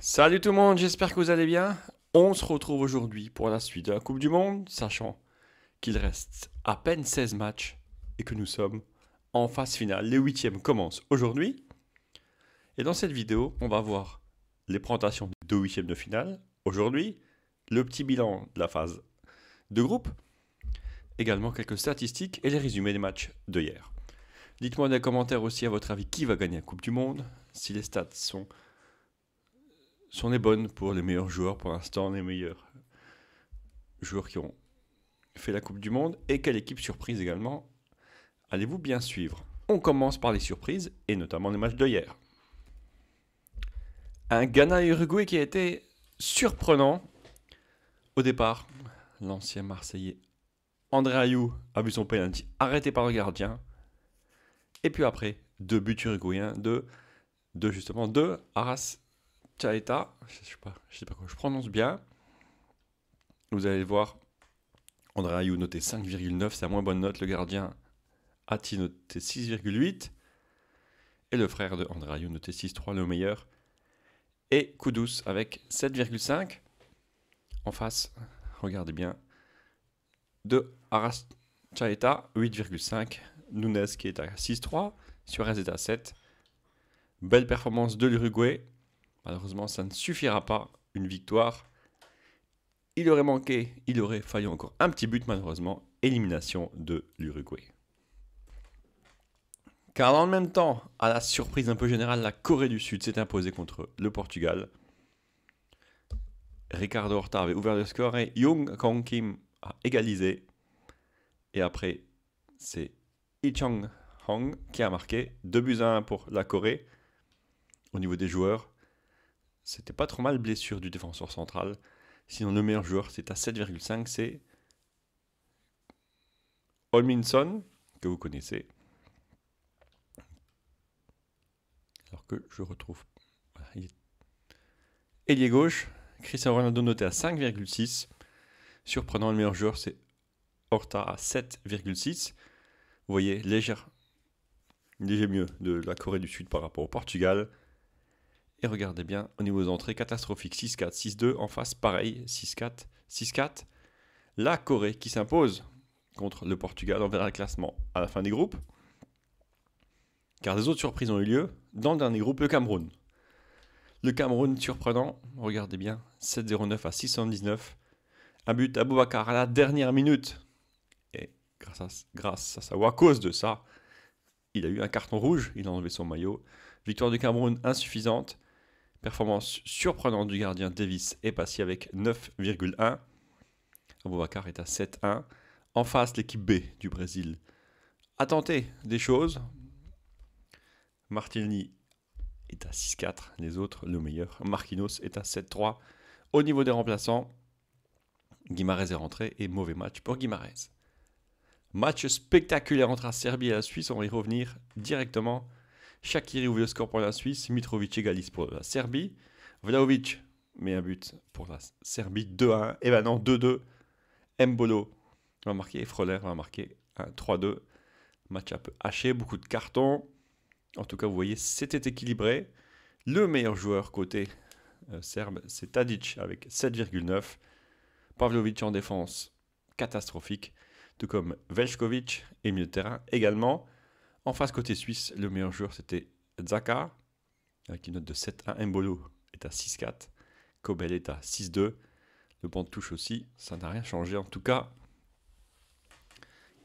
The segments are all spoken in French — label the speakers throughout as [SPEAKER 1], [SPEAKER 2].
[SPEAKER 1] Salut tout le monde, j'espère que vous allez bien. On se retrouve aujourd'hui pour la suite de la Coupe du Monde, sachant qu'il reste à peine 16 matchs et que nous sommes en phase finale. Les huitièmes commencent aujourd'hui. Et dans cette vidéo, on va voir les présentations des deux huitièmes de finale aujourd'hui, le petit bilan de la phase de groupe, également quelques statistiques et les résumés des matchs de hier. Dites-moi dans les commentaires aussi à votre avis qui va gagner la Coupe du Monde, si les stats sont les bonnes pour les meilleurs joueurs pour l'instant, les meilleurs joueurs qui ont fait la Coupe du Monde et quelle équipe surprise également allez-vous bien suivre. On commence par les surprises et notamment les matchs de hier. Un Ghana-Uruguay qui a été surprenant au départ. L'ancien Marseillais André Ayew a vu son penalty arrêté par le gardien. Et puis après, deux buts uruguayens de Aras Chaeta, je sais pas comment je prononce bien. Vous allez le voir, André Ayew noté 5,9, c'est la moins bonne note. Le gardien Ati noté 6,8. Et le frère de André Ayew noté 6,3, le meilleur. Et Kudus avec 7,5. En face, regardez bien, de Aras Chaeta, 8,5. Nunez qui est à 6,3. Suarez est à 7. Belle performance de l'Uruguay. Malheureusement, ça ne suffira pas. Une victoire. Il aurait fallu encore un petit but, malheureusement. Élimination de l'Uruguay. Car dans le même temps, à la surprise un peu générale, la Corée du Sud s'est imposée contre le Portugal. Ricardo Horta avait ouvert le score et Young Kong Kim a égalisé. Et après, c'est Lee Chang Hong qui a marqué 2-1 pour la Corée. Au niveau des joueurs, c'était pas trop mal blessure du défenseur central. Sinon, le meilleur joueur, c'est à 7,5, c'est Olminson, que vous connaissez. Alors que je retrouve... Voilà, il est ailier gauche. Cristiano Ronaldo noté à 5,6. Surprenant, le meilleur joueur, c'est Horta à 7,6. Vous voyez, léger mieux de la Corée du Sud par rapport au Portugal. Et regardez bien, au niveau des entrées, catastrophique, 6-4, 6-2. En face, pareil, 6-4, 6-4. La Corée qui s'impose contre le Portugal. On verra le classement à la fin des groupes. Car des autres surprises ont eu lieu. Dans le dernier groupe, le Cameroun. Le Cameroun, surprenant, regardez bien, 7,09 à 6,79. Un but à Boubacar à la dernière minute. Et grâce à ça, ou à cause de ça, il a eu un carton rouge, il a enlevé son maillot. Victoire du Cameroun insuffisante. Performance surprenante du gardien Davis est passé avec 9,1. Aboubacar est à 7,1. En face, l'équipe B du Brésil a tenté des choses. Martinelli est à 6,4. Les autres, le meilleur. Marquinhos est à 7,3. Au niveau des remplaçants, Guimarães est rentré et mauvais match pour Guimarães. Match spectaculaire entre la Serbie et la Suisse. On va y revenir directement. Shaqiri ouvre le score pour la Suisse. Mitrovic égalise pour la Serbie. Vlahovic met un but pour la Serbie 2-1. Et maintenant 2-2. Mbolo va marquer. Freuler va marquer 3-2. Match un peu haché. Beaucoup de cartons. En tout cas, vous voyez, c'était équilibré. Le meilleur joueur côté serbe, c'est Tadic avec 7,9. Pavlovic en défense, catastrophique. Tout comme Veljkovic et milieu de terrain également. En face côté suisse, le meilleur joueur c'était Xhaka, avec une note de 7,1. Mbolo est à 6,4. Kobel est à 6,2. Le banc de touche aussi, ça n'a rien changé. En tout cas,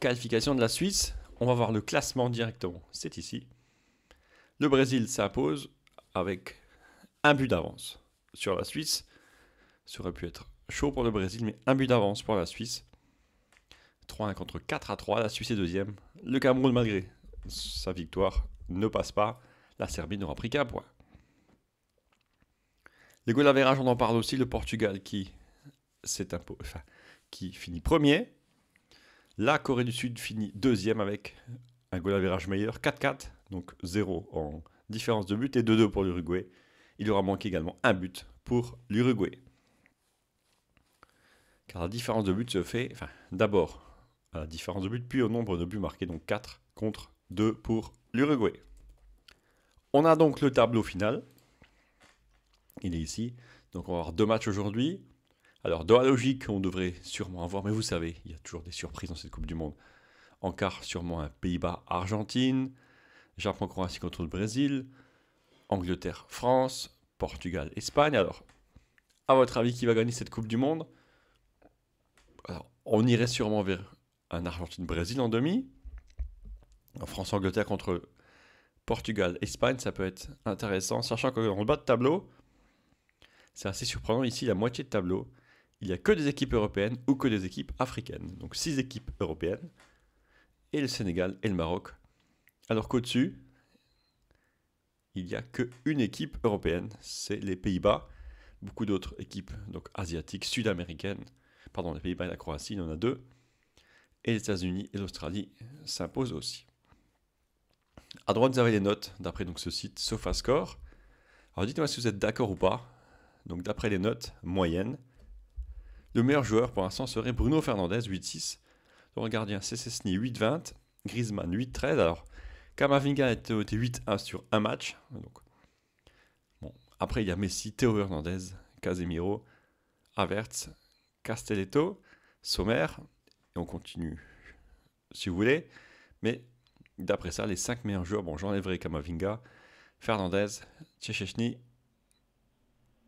[SPEAKER 1] qualification de la Suisse. On va voir le classement directement. C'est ici. Le Brésil s'impose avec un but d'avance sur la Suisse. Ça aurait pu être chaud pour le Brésil, mais un but d'avance pour la Suisse. 3-1 contre 4-3. La Suisse est deuxième. Le Cameroun, malgré sa victoire, ne passe pas. La Serbie n'aura pris qu'un point. Les goal average, on en parle aussi. Le Portugal qui finit premier. La Corée du Sud finit deuxième avec un goal average meilleur. 4-4, donc 0 en différence de but et 2-2 pour l'Uruguay. Il aura manqué également un but pour l'Uruguay. Car la différence de but se fait, d'abord à la différence de but, puis au nombre de buts marqués, donc 4 contre 2 pour l'Uruguay. On a donc le tableau final. Il est ici. Donc on va avoir 2 matchs aujourd'hui. Alors dans la logique, on devrait sûrement avoir, mais vous savez, il y a toujours des surprises dans cette Coupe du Monde. En quart, sûrement un Pays-Bas-Argentine, Japon-Croatie contre le Brésil, Angleterre-France, Portugal-Espagne. Alors, à votre avis, qui va gagner cette Coupe du Monde? Alors, on irait sûrement vers un Argentine-Brésil en demi. En France-Angleterre contre Portugal-Espagne, ça peut être intéressant, sachant que dans le bas de tableau, c'est assez surprenant ici, la moitié de tableau, il n'y a que des équipes européennes ou que des équipes africaines. Donc 6 équipes européennes, et le Sénégal et le Maroc. Alors qu'au-dessus, il n'y a qu'une équipe européenne, c'est les Pays-Bas. Beaucoup d'autres équipes donc asiatiques, sud-américaines, pardon, les Pays-Bas et la Croatie, il y en a 2. Et les États-Unis et l'Australie s'imposent aussi. À droite, vous avez les notes d'après donc ce site SofaScore. Alors dites-moi si vous êtes d'accord ou pas. Donc d'après les notes moyennes, le meilleur joueur pour l'instant serait Bruno Fernandes, 8-6. Le gardien, c'est Szczęsny, 8-20. Griezmann, 8-13. Alors, Camavinga a été 8-1 sur un match. Donc, bon. Après, il y a Messi, Théo Hernandez, Casemiro, Havertz, Castelletto, Sommer. Et on continue si vous voulez. Mais d'après ça, les 5 meilleurs joueurs, bon, j'enlèverai Camavinga, Fernandez, Szczęsny,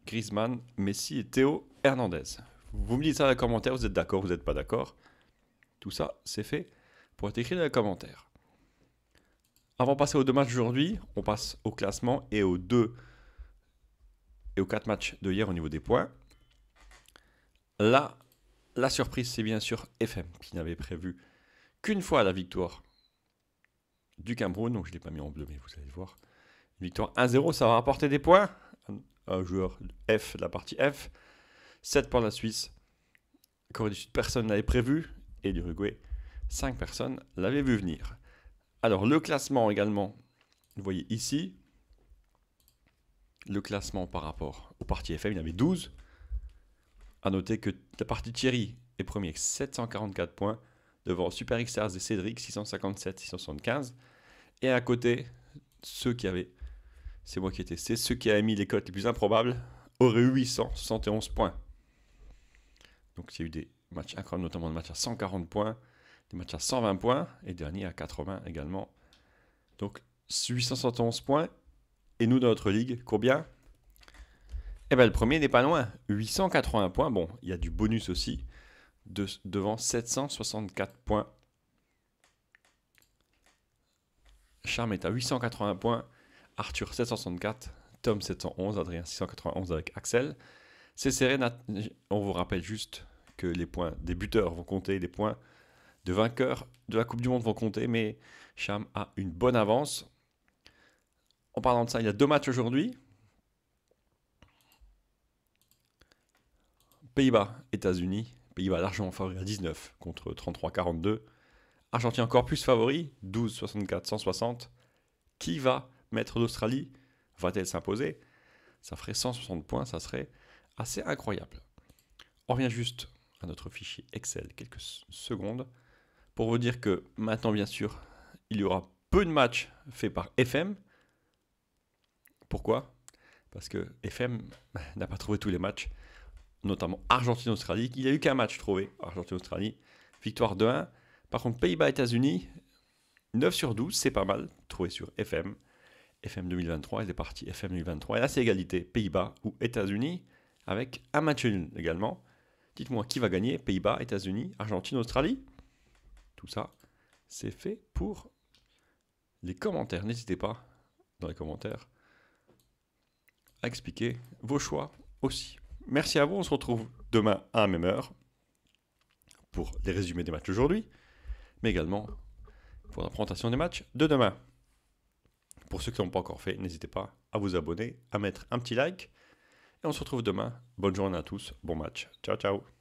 [SPEAKER 1] Griezmann, Messi et Théo Hernandez. Vous me dites ça dans les commentaires, vous êtes d'accord, vous n'êtes pas d'accord. Tout ça, c'est fait pour être écrit dans les commentaires. Avant de passer aux 2 matchs d'aujourd'hui, on passe au classement et aux 2 et aux 4 matchs de hier au niveau des points. Là, la surprise, c'est bien sûr FM qui n'avait prévu qu'une fois la victoire du Cameroun. Donc je ne l'ai pas mis en bleu, mais vous allez le voir. Une victoire 1-0, ça va rapporter des points. Un joueur F de la partie F. 7 pour la Suisse. Corée du Sud, personne n'avait prévu. Et l'Uruguay, 5 personnes l'avaient vu venir. Alors le classement également, vous voyez ici, le classement par rapport aux parties FM, il y en avait 12. A noter que la partie Thierry est premier avec 744 points, devant Super XRs et Cédric, 657, 675. Et à côté, ceux qui avaient, c'est moi qui ai testé, ceux qui avaient mis les cotes les plus improbables, auraient eu 871 points. Donc il y a eu des matchs incroyables, notamment des matchs à 140 points, des matchs à 120 points, et dernier à 80 également. Donc 871 points. Et nous, dans notre ligue, combien? Eh bien, le premier n'est pas loin. 880 points. Bon, il y a du bonus aussi. Devant 764 points. Charme est à 880 points. Arthur 764. Tom 711. Adrien 691 avec Axel. C'est serré. On vous rappelle juste que les points des buteurs vont compter. Les points de vainqueurs de la Coupe du Monde vont compter. Mais Charme a une bonne avance. En parlant de ça, il y a 2 matchs aujourd'hui. Pays-Bas, États-Unis. Pays-Bas largement favori à 19 contre 33-42. Argentine encore plus favori, 12-64, 160. Qui va mettre l'Australie? Va-t-elle s'imposer? Ça ferait 160 points, ça serait assez incroyable. On revient juste à notre fichier Excel quelques secondes pour vous dire que maintenant, bien sûr, il y aura peu de matchs faits par FM. Pourquoi? Parce que FM n'a pas trouvé tous les matchs, notamment Argentine-Australie. Il n'y a eu qu'un match trouvé, Argentine-Australie, victoire 2-1. Par contre, Pays-Bas-États-Unis, 9 sur 12, c'est pas mal, trouvé sur FM. FM 2023, il est parti FM 2023. Et là, c'est égalité, Pays-Bas ou États-Unis, avec un match nul également. Dites-moi qui va gagner, Pays-Bas, États-Unis, Argentine, Australie. Tout ça, c'est fait pour les commentaires. N'hésitez pas, dans les commentaires, à expliquer vos choix aussi. Merci à vous, on se retrouve demain à la même heure pour les résumés des matchs d'aujourd'hui, mais également pour la présentation des matchs de demain. Pour ceux qui n'ont pas encore fait, n'hésitez pas à vous abonner, à mettre un petit like, et on se retrouve demain. Bonne journée à tous, bon match. Ciao, ciao.